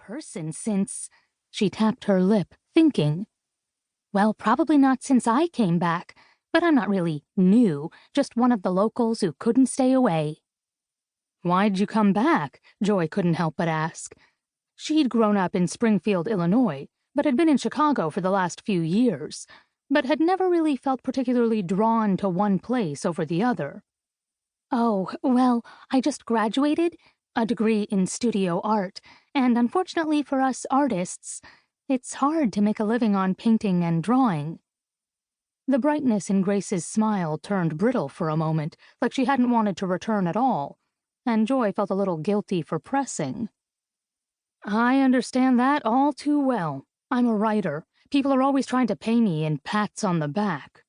person since... She tapped her lip, thinking. Well, probably not since I came back, but I'm not really new, just one of the locals who couldn't stay away. Why'd you come back? Joy couldn't help but ask. She'd grown up in Springfield, Illinois, but had been in Chicago for the last few years, but had never really felt particularly drawn to one place over the other. Oh, well, I just graduated, a degree in studio art, and unfortunately for us artists, it's hard to make a living on painting and drawing. The brightness in Grace's smile turned brittle for a moment, like she hadn't wanted to return at all, and Joy felt a little guilty for pressing. I understand that all too well. I'm a writer. People are always trying to pay me in pats on the back.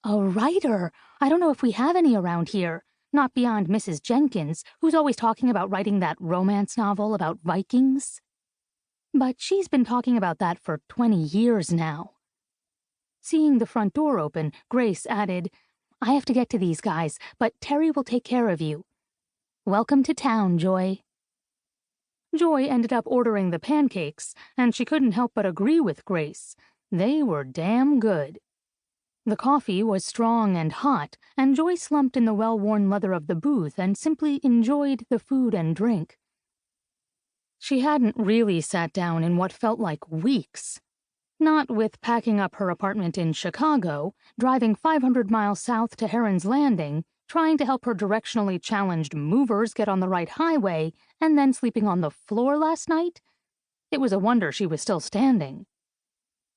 A writer? I don't know if we have any around here. Not beyond Mrs. Jenkins, who's always talking about writing that romance novel about Vikings. But she's been talking about that for 20 years now. Seeing the front door open, Grace added, I have to get to these guys, but Terry will take care of you. Welcome to town, Joy. Joy ended up ordering the pancakes, and she couldn't help but agree with Grace. They were damn good. The coffee was strong and hot, and Joy slumped in the well-worn leather of the booth and simply enjoyed the food and drink. She hadn't really sat down in what felt like weeks. Not with packing up her apartment in Chicago, driving 500 miles south to Herons Landing, trying to help her directionally challenged movers get on the right highway, and then sleeping on the floor last night. It was a wonder she was still standing.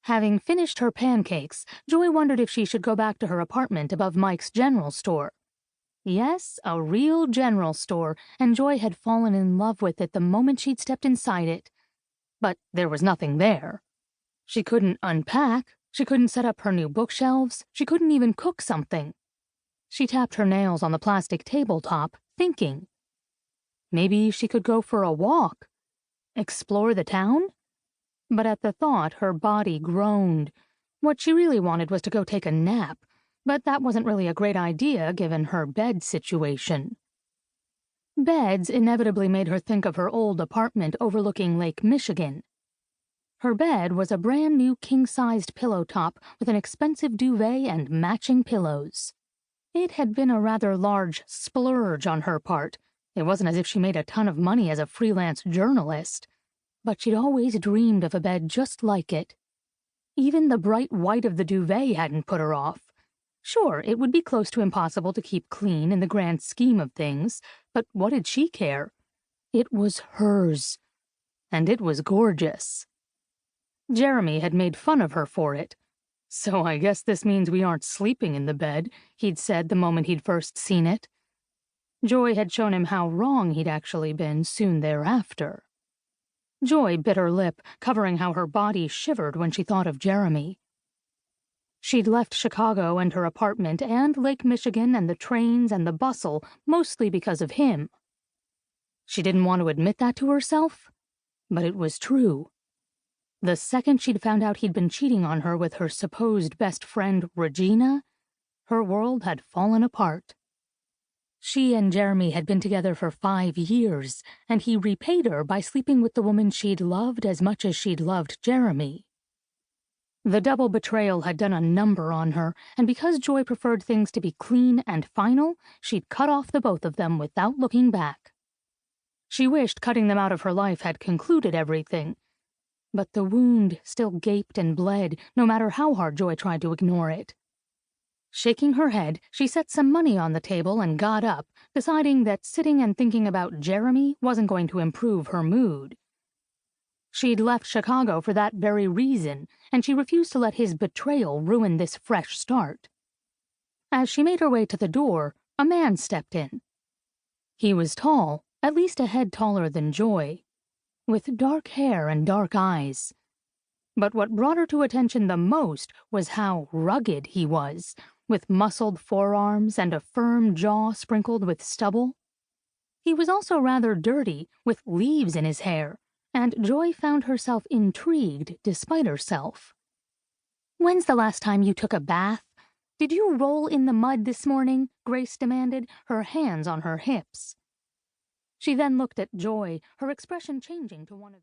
Having finished her pancakes, Joy wondered if she should go back to her apartment above Mike's general store. Yes, a real general store, and Joy had fallen in love with it the moment she'd stepped inside it. But there was nothing there. She couldn't unpack, she couldn't set up her new bookshelves, she couldn't even cook something. She tapped her nails on the plastic tabletop, thinking. Maybe she could go for a walk. Explore the town? But at the thought, her body groaned. What she really wanted was to go take a nap, but that wasn't really a great idea given her bed situation. Beds inevitably made her think of her old apartment overlooking Lake Michigan. Her bed was a brand new king-sized pillow top with an expensive duvet and matching pillows. It had been a rather large splurge on her part. It wasn't as if she made a ton of money as a freelance journalist, but she'd always dreamed of a bed just like it. Even the bright white of the duvet hadn't put her off. Sure, it would be close to impossible to keep clean in the grand scheme of things, but what did she care? It was hers, and it was gorgeous. Jeremy had made fun of her for it. So I guess this means we aren't sleeping in the bed, he'd said the moment he'd first seen it. Joy had shown him how wrong he'd actually been soon thereafter. Joy bit her lip, covering how her body shivered when she thought of Jeremy. She'd left Chicago and her apartment and Lake Michigan and the trains and the bustle mostly because of him. She didn't want to admit that to herself, but it was true. The second she'd found out he'd been cheating on her with her supposed best friend, Regina, her world had fallen apart. She and Jeremy had been together for 5 years, and he repaid her by sleeping with the woman she'd loved as much as she'd loved Jeremy. The double betrayal had done a number on her, and because Joy preferred things to be clean and final, she'd cut off the both of them without looking back. She wished cutting them out of her life had concluded everything, but the wound still gaped and bled, no matter how hard Joy tried to ignore it. Shaking her head, she set some money on the table and got up, deciding that sitting and thinking about Jeremy wasn't going to improve her mood. She'd left Chicago for that very reason, and she refused to let his betrayal ruin this fresh start. As she made her way to the door, a man stepped in. He was tall, at least a head taller than Joy, with dark hair and dark eyes. But what brought her to attention the most was how rugged he was, with muscled forearms and a firm jaw sprinkled with stubble. He was also rather dirty, with leaves in his hair, and Joy found herself intrigued despite herself. "When's the last time you took a bath? Did you roll in the mud this morning?" Grace demanded, her hands on her hips. She then looked at Joy, her expression changing to one of